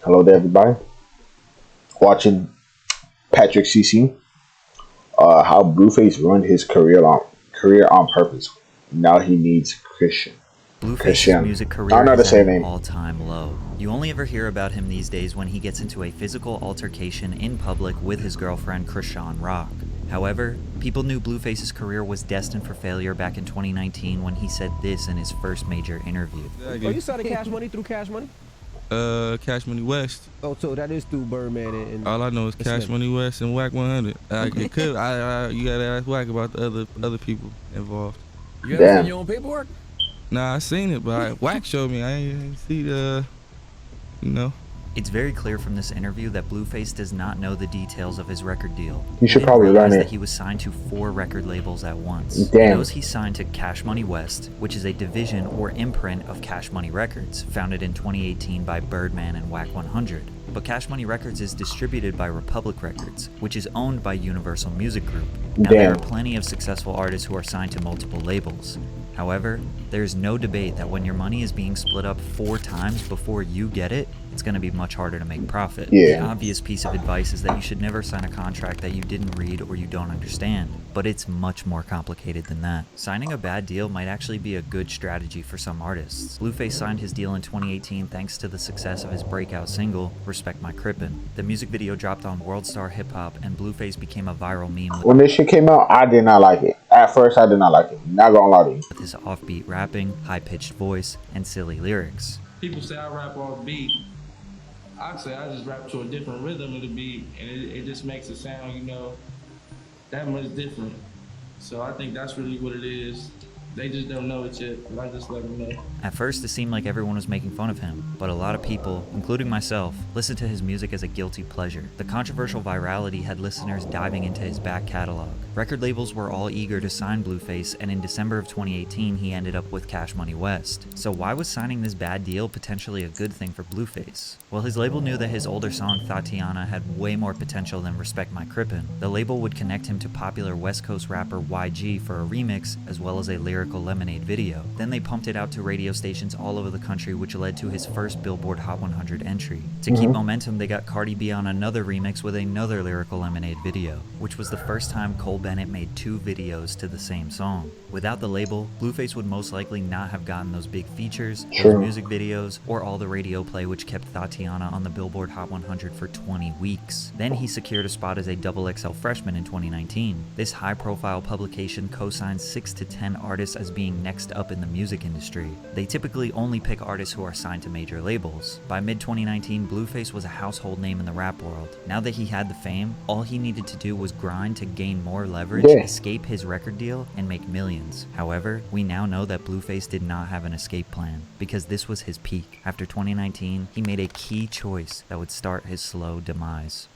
Hello there, everybody. Watching Patrick CC. How Blueface ruined his career on purpose. Now he needs Christian. Blueface's music I career know the is at same an name. all-time low. You only ever hear about him these days when he gets into a physical altercation in public with his girlfriend Krishan Rock. However, people knew Blueface's career was destined for failure back in 2019 when he said this in his first major interview. Oh, you saw the Cash Money through Cash Money? Cash Money West. Oh, so that is through Birdman and All I know is Cash Money West and Whack 100. It could. You gotta ask Whack about the other people involved. You ever seen your own paperwork? Nah, I seen it, but Whack showed me. I ain't see the, It's very clear from this interview that Blueface does not know the details of his record deal. He should didn't probably learn realize it. that he was signed to 4 record labels at once. He Damn. knows he's signed to Cash Money West, which is a division or imprint of Cash Money Records, founded in 2018 by Birdman and Whack 100. But Cash Money Records is distributed by Republic Records, which is owned by Universal Music Group. Now, there are plenty of successful artists who are signed to multiple labels. However, there's no debate that when your money is being split up 4 times before you get it, it's going to be much harder to make profit. The obvious piece of advice is that you should never sign a contract that you didn't read or you don't understand, but it's much more complicated than that. Signing a bad deal might actually be a good strategy for some artists. Blueface signed his deal in 2018 thanks to the success of his breakout single, Respect My Crippin'. The music video dropped on World Star Hip Hop and Blueface became a viral meme. When this shit came out, I did not like it. At first, I did not like it. Not gonna lie to you. With his offbeat rapping, high-pitched voice, and silly lyrics. People say I rap off beat. I say I just rap to a different rhythm of the beat, and it just makes it sound, that much different. So I think that's really what it is. They just don't know it yet, but I just let them know. At first, it seemed like everyone was making fun of him, but a lot of people, including myself, listened to his music as a guilty pleasure. The controversial virality had listeners diving into his back catalog. Record labels were all eager to sign Blueface, and in December of 2018, he ended up with Cash Money West. So why was signing this bad deal potentially a good thing for Blueface? Well, his label knew that his older song, Tatiana, had way more potential than Respect My Crippin'. The label would connect him to popular West Coast rapper YG for a remix, as well as a lyrical Lemonade video. Then they pumped it out to radio stations all over the country, which led to his first Billboard Hot 100 entry. To keep momentum, they got Cardi B on another remix with another lyrical Lemonade video, which was the first time Cole Bennett made 2 videos to the same song. Without the label, Blueface would most likely not have gotten those big features, those music videos, or all the radio play which kept Tatiana on the Billboard Hot 100 for 20 weeks. Then he secured a spot as a XXL freshman in 2019. This high-profile publication co-signs 6 to 10 artists as being next up in the music industry. They typically only pick artists who are signed to major labels. By mid-2019, Blueface was a household name in the rap world. Now that he had the fame, all he needed to do was grind to gain more leverage, escape his record deal, and make millions. However, we now know that Blueface did not have an escape plan, because this was his peak. After 2019, he made a key choice that would start his slow demise.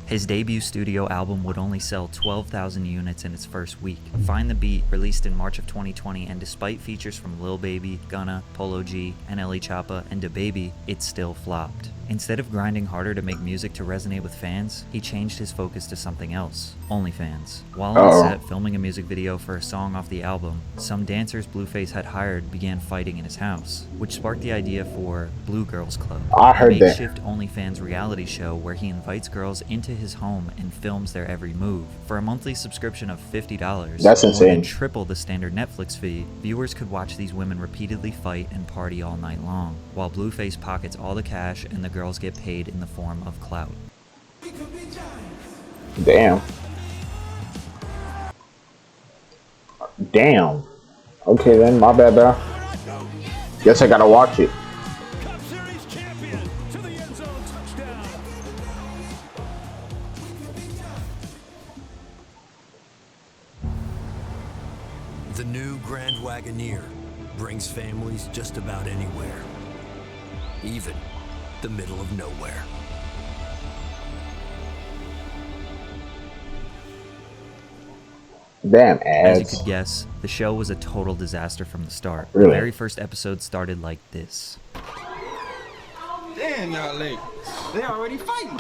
His debut studio album would only sell 12,000 units in its first week. Find the Beat, released in March of 2020, and despite features from Lil Baby, Gunna, Polo G, NLE Choppa, and DaBaby, it still flopped. Instead of grinding harder to make music to resonate with fans, he changed his focus to something else: OnlyFans. While on set filming a music video for a song off the album, some dancers Blueface had hired began fighting in his house, which sparked the idea for Blue Girls Club, a makeshift OnlyFans reality show where he invites girls into his home and films their every move. For a monthly subscription of $50, that's insane, more than triple the standard Netflix fee, viewers could watch these women repeatedly fight and party all night long, while Blueface pockets all the cash and the girls get paid in the form of clout. Damn. Okay then, my bad, bro. Guess I gotta watch it. The new Grand Wagoneer brings families just about anywhere, even the middle of nowhere. Damn ads. As you could guess, the show was a total disaster from the start. Really? The very first episode started like this. Damn, y'all late. They already fighting.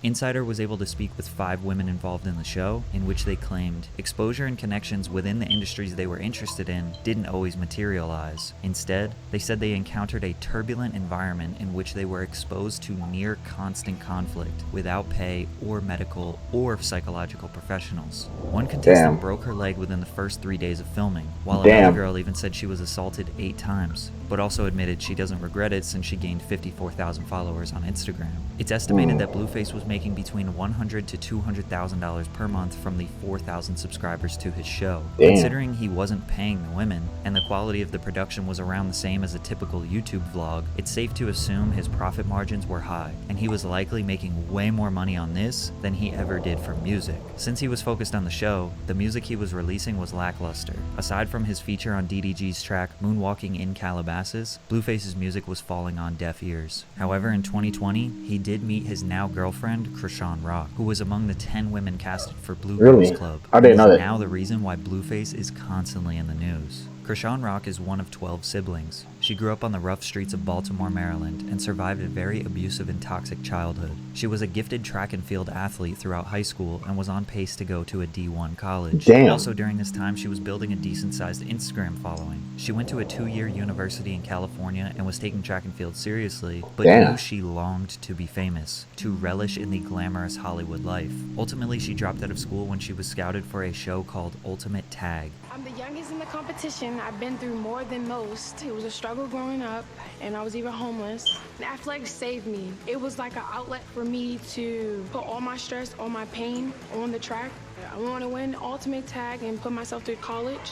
Insider was able to speak with 5 women involved in the show, in which they claimed exposure and connections within the industries they were interested in didn't always materialize. Instead, they said they encountered a turbulent environment in which they were exposed to near constant conflict without pay or medical or psychological professionals. One contestant broke her leg within the first 3 days of filming, while another girl even said she was assaulted 8 times, but also admitted she doesn't regret it since she gained 54,000 followers on Instagram. It's estimated that Blueface was making between $100,000 to $200,000 per month from the 4,000 subscribers to his show. Considering he wasn't paying the women, and the quality of the production was around the same as a typical YouTube vlog, it's safe to assume his profit margins were high, and he was likely making way more money on this than he ever did from music. Since he was focused on the show, the music he was releasing was lackluster. Aside from his feature on DDG's track Moonwalking in Calabasas, Blueface's music was falling on deaf ears. However, in 2020, he did meet his now girlfriend, Krishan Rock, who was among the 10 women casted for Blue Girls Club. I didn't know that. Now the reason why Blueface is constantly in the news. Krishan Rock is one of 12 siblings. She grew up on the rough streets of Baltimore, Maryland, and survived a very abusive and toxic childhood. She was a gifted track and field athlete throughout high school and was on pace to go to a D1 college. Also during this time, she was building a decent-sized Instagram following. She went to a 2-year university in California and was taking track and field seriously, but knew she longed to be famous, to relish in the glamorous Hollywood life. Ultimately, she dropped out of school when she was scouted for a show called Ultimate Tag. I'm the youngest in the competition. I've been through more than most. It was a struggle growing up, and I was even homeless. Athletics saved me. It was like an outlet for me to put all my stress, all my pain on the track. I want to win Ultimate Tag and put myself through college,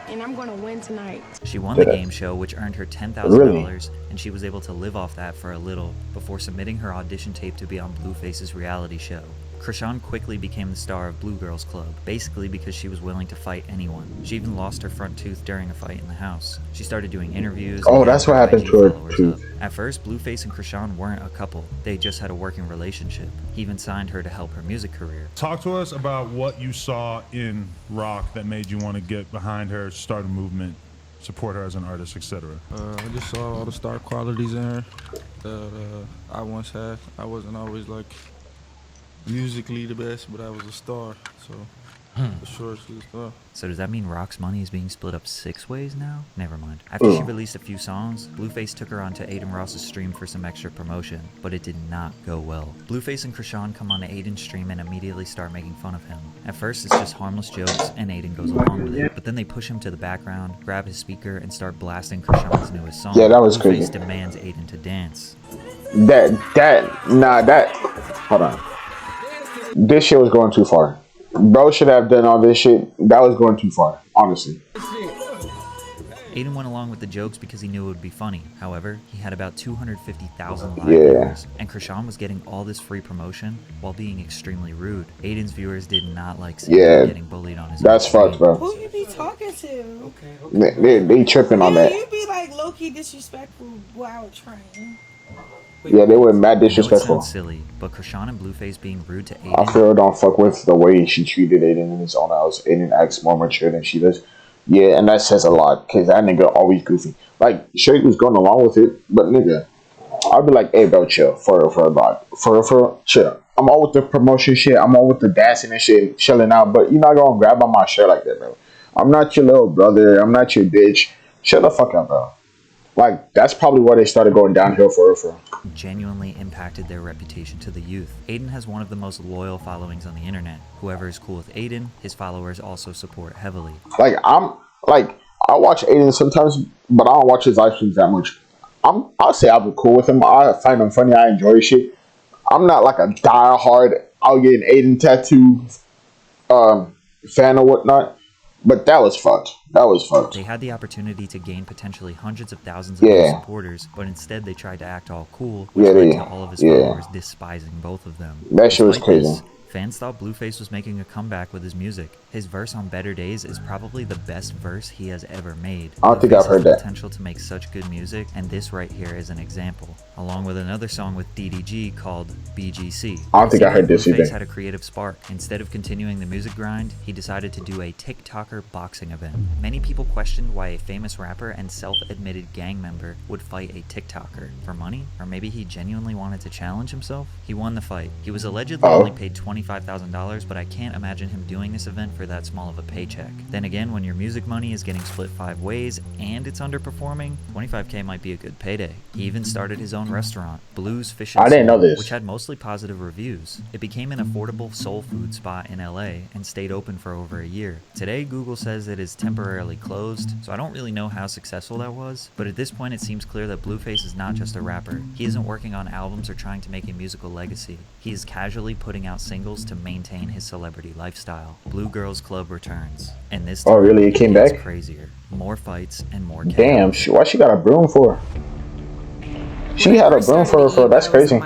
and I'm going to win tonight. She won the game show, which earned her $10,000, and she was able to live off that for a little before submitting her audition tape to be on Blueface's reality show. Krishan quickly became the star of Blue Girls Club, basically because she was willing to fight anyone. She even lost her front tooth during a fight in the house. She started doing interviews. Oh, that's what happened to her tooth. At first, Blueface and Krishan weren't a couple. They just had a working relationship. He even signed her to help her music career. Talk to us about what you saw in Rock that made you want to get behind her, start a movement, support her as an artist, etc. I just saw all the star qualities in her that I once had. I wasn't always like musically the best, but I was a star, so for sure she's a star. So does that mean Rock's money is being split up 6 ways now? Never mind. After she released a few songs, Blueface took her onto Aiden Ross's stream for some extra promotion, but it did not go well. Blueface and Krishan come onto Aiden's stream and immediately start making fun of him. At first it's just harmless jokes and Aiden goes along with it, but then they push him to the background, grab his speaker, and start blasting Krishan's newest song. Yeah, that was Blueface crazy. demands Aiden to dance. Hold on. This shit was going too far. Bro should have done all this shit. That was going too far, honestly. Aiden went along with the jokes because he knew it would be funny. However, he had about 250,000 live viewers, and Krishan was getting all this free promotion while being extremely rude. Aiden's viewers did not like seeing him getting bullied on his own That's stream. fucked, bro. Who you be talking to? They tripping on that. You be like low-key disrespectful while trying. Yeah, they were mad I know it disrespectful. sounds silly, but Krishan and Blueface being rude to I Aiden. feel don't fuck with the way she treated Aiden in his own house. Aiden acts more mature than she does. Yeah, and that says a lot, because that nigga always goofy. Like, sure, he was going along with it, but nigga, I'd be like, hey, bro, chill. For chill. I'm all with the promotion shit. I'm all with the dancing and shit, chilling out, but you're not going to grab on my shirt like that, bro. I'm not your little brother. I'm not your bitch. Shut the fuck up, bro. Like, that's probably where they started going downhill for her. Genuinely impacted their reputation to the youth. Aiden has one of the most loyal followings on the internet. Whoever is cool with Aiden, his followers also support heavily. I watch Aiden sometimes, but I don't watch his live streams that much. I'll say I'm cool with him. I find him funny. I enjoy his shit. I'm not like a die-hard, I'll get an Aiden tattoo fan or whatnot. But that was fucked. That was fucked. They had the opportunity to gain potentially hundreds of thousands of new supporters, but instead they tried to act all cool, which led to all of his followers despising both of them. That shit was crazy. Fans thought Blueface was making a comeback with his music. His verse on Better Days is probably the best verse he has ever made. I don't think I've heard that. Potential to make such good music, and this right here is an example. Along with another song with DDG called BGC. I don't think I heard this either. Blueface had a creative spark. Instead of continuing the music grind, he decided to do a TikToker boxing event. Many people questioned why a famous rapper and self-admitted gang member would fight a TikToker. For money? Or maybe he genuinely wanted to challenge himself? He won the fight. He was allegedly only paid $25,000, but I can't imagine him doing this event for that small of a paycheck. Then again, when your music money is getting split 5 ways and it's underperforming, $25K might be a good payday. He even started his own restaurant, Blue's Fish and didn't know Soul, this. which had mostly positive reviews. It became an affordable soul food spot in LA and stayed open for over a year. Today, Google says it is temporarily closed, so I don't really know how successful that was, but at this point it seems clear that Blueface is not just a rapper. He isn't working on albums or trying to make a musical legacy. He is casually putting out singles to maintain his celebrity lifestyle. Blue Girls Club returns, and this time really? It came gets back? crazier. More fights and more chaos. Damn, why she got a broom for? She had a broom for her. That's crazy.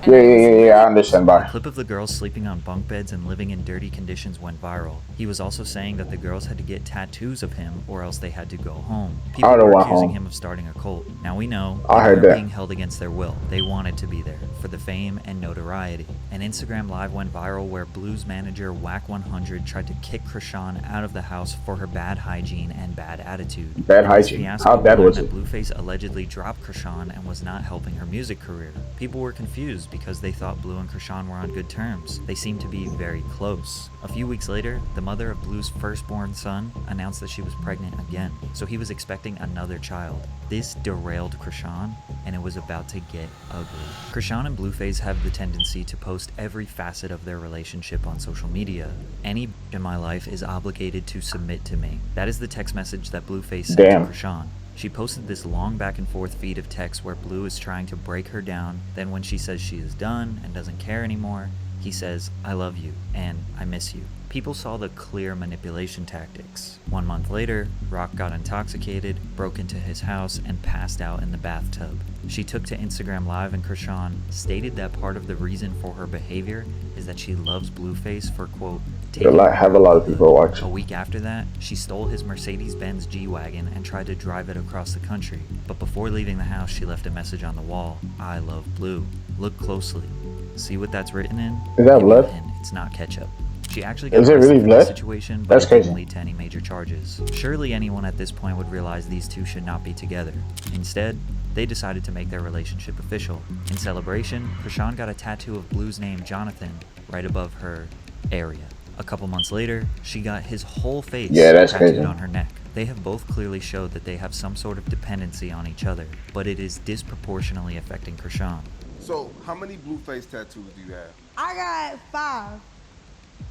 Yeah, I understand. Bye. A clip of the girls sleeping on bunk beds and living in dirty conditions went viral. He was also saying that the girls had to get tattoos of him or else they had to go home. People were accusing him of starting a cult. Now we know they weren't being held against their will. They wanted to be there for the fame and notoriety. An Instagram live went viral where Blue's manager Whack100 tried to kick Krishan out of the house for her bad hygiene and bad attitude. Bad hygiene? How bad was it? Blueface allegedly dropped Krishan and was not helping her music career. People were confused because they thought Blue and Krishan were on good terms. They seemed to be very close. A few weeks later, the mother of Blue's firstborn son announced that she was pregnant again, so he was expecting another child. This derailed Krishan, and it was about to get ugly. Krishan and Blueface have the tendency to post every facet of their relationship on social media. Any in my life is obligated to submit to me. That is the text message that Blueface sent to Krishan. She posted this long back and forth feed of text where Blue is trying to break her down. Then when she says she is done and doesn't care anymore, he says, "I love you," and "I miss you." People saw the clear manipulation tactics. 1 month later, Rock got intoxicated, broke into his house, and passed out in the bathtub. She took to Instagram Live and Krishan stated that part of the reason for her behavior is that she loves Blueface for, quote, have a lot of people watch. A week after that, she stole his Mercedes-Benz G-Wagon and tried to drive it across the country. But before leaving the house, she left a message on the wall, "I love Blue. Look closely. See what that's written in? Is that blood? It's not ketchup." She actually got arrested really for the situation, but That's it crazy. didn't lead to any major charges. Surely anyone at this point would realize these two should not be together. Instead, they decided to make their relationship official. In celebration, Krishan got a tattoo of Blue's name, Jonathan, right above her area. A couple months later, she got his whole face tattooed crazy. on her neck. They have both clearly showed that they have some sort of dependency on each other, but it is disproportionately affecting Krishan. So, how many Blueface tattoos do you have? I got 5.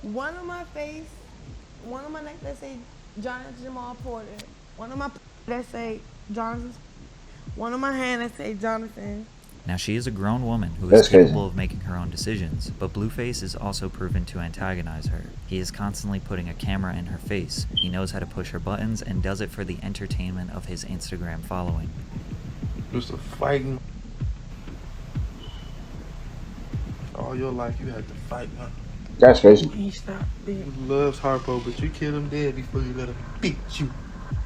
One on my face, one on my neck that say Jonathan Jamal Porter, one on my that say Jonathan, one on my hand that say Jonathan. Now she is a grown woman who is capable of making her own decisions, but Blueface is also proven to antagonize her. He is constantly putting a camera in her face. He knows how to push her buttons and does it for the entertainment of his Instagram following. Just a fighting. All your life you had to fight, man. That's crazy. He stopped He loves Harpo, but you killed him dead before you let him beat you.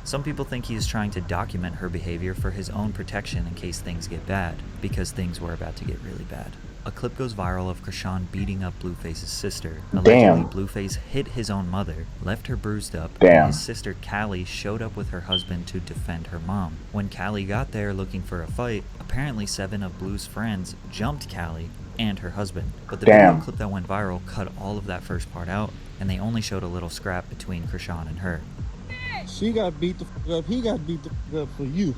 Some people think he is trying to document her behavior for his own protection in case things get bad, because things were about to get really bad. A clip goes viral of Krishan beating up Blueface's sister. Allegedly, Blueface hit his own mother, left her bruised up, and his sister Callie showed up with her husband to defend her mom. When Callie got there looking for a fight, apparently 7 of Blue's friends jumped Callie and her husband. But the video clip that went viral cut all of that first part out, and they only showed a little scrap between Krishan and her. She got beat the f up, he got beat the f up for you.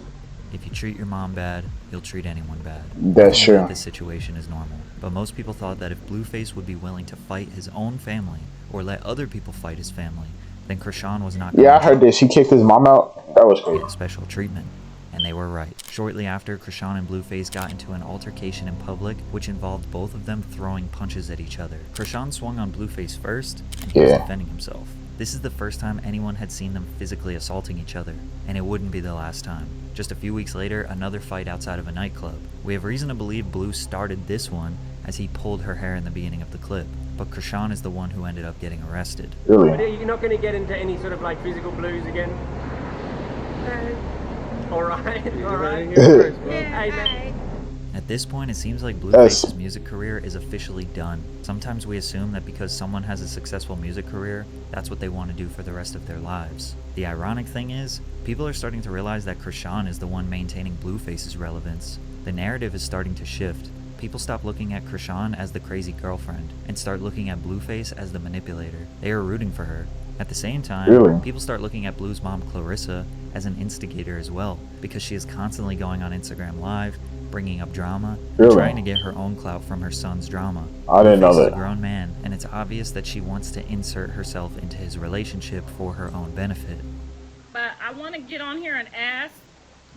If you treat your mom bad, you'll treat anyone bad. That's true. This situation is normal, but most people thought that if Blueface would be willing to fight his own family or let other people fight his family, then Krishan was not going I heard this. He kicked his mom out. That was crazy. Get special treatment. And they were right. Shortly after, Krishan and Blueface got into an altercation in public, which involved both of them throwing punches at each other. Krishan swung on Blueface first, and he was defending himself. This is the first time anyone had seen them physically assaulting each other, and it wouldn't be the last time. Just a few weeks later, another fight outside of a nightclub. We have reason to believe Blue started this one as he pulled her hair in the beginning of the clip, but Krishan is the one who ended up getting arrested. Really? You're not going to get into any sort of like physical blues again? Alright, alright. As At this point, it seems like That's- Blueface's music career is officially done. Sometimes we assume that because someone has a successful music career, that's what they want to do for the rest of their lives. The ironic thing is, people are starting to realize that Krishan is the one maintaining Blueface's relevance. The narrative is starting to shift. People stop looking at Krishan as the crazy girlfriend and start looking at Blueface as the manipulator. They are rooting for her. At the same time, Really? people start looking at Blue's mom, Clarissa, as an instigator as well, because she is constantly going on Instagram Live, bringing up drama, and Really? trying to get her own clout from her son's drama. I didn't know Blueface is that. a grown man, and it's obvious that she wants to insert herself into his relationship for her own benefit. But I want to get on here and ask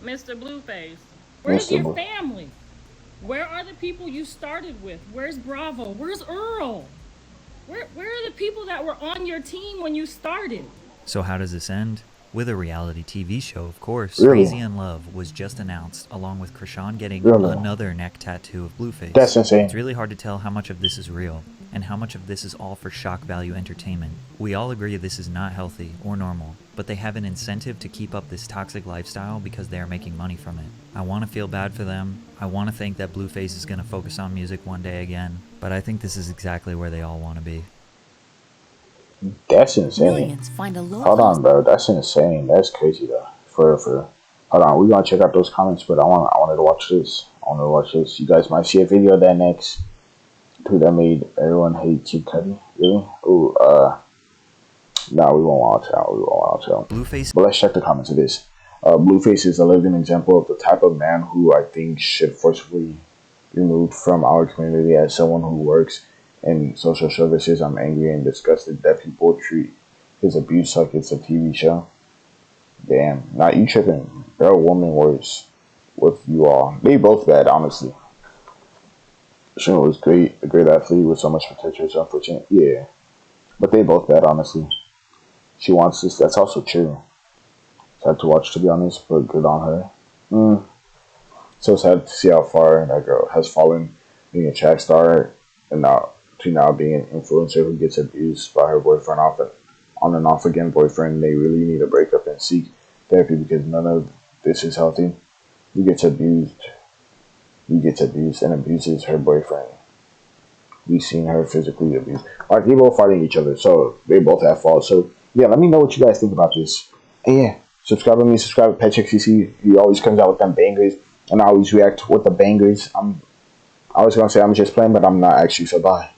Mr. Blueface, where's Mr. your Blue- family? Where are the people you started with? Where's Bravo? Where's Earl? Where are the people that were on your team when you started? So how does this end? With a reality TV show, of course. Really? Crazy in Love was just announced, along with Krishan getting Really? another neck tattoo of Blueface. That's insane. It's really hard to tell how much of this is real, and how much of this is all for shock value entertainment. We all agree this is not healthy or normal, but they have an incentive to keep up this toxic lifestyle because they are making money from it. I want to feel bad for them. I want to think that Blueface is going to focus on music one day again, but I think this is exactly where they all want to be. That's insane. Millions find a low Hold on, bro. That's insane. That's crazy, though. For hold on. We're gonna check out those comments, but I wanted to watch this. I wanted to watch this. You guys might see a video of that next. Dude, that made everyone hate Kid Cudi. Really? Ooh, no, we won't watch out. We won't watch out. Blueface. But let's check the comments of this. Blueface is a living example of the type of man who I think should forcibly be removed from our community. As someone who works in social services, I'm angry and disgusted that people treat his abuse like it's a TV show. Damn, not you tripping. Girl, woman, worse with you all. They both bad, honestly. Sure was great, a great athlete with so much potential. It's unfortunate, yeah. But they both bad, honestly. She wants this. That's also true. It's hard to watch, to be honest, but good on her. So sad to see how far that girl has fallen, being a track star and now being an influencer who gets abused by her boyfriend on and off again boyfriend. They really need to break up and seek therapy because none of this is healthy. He gets abused and abuses her boyfriend. We've seen her physically abused. Like, they both fighting each other, so they both have fault. So yeah, let me know what you guys think about this. And yeah, subscribe to me, subscribe to PetCheckCC. He always comes out with them bangers, and I always react with the bangers. I was gonna say I'm just playing, but I'm not actually, so bye.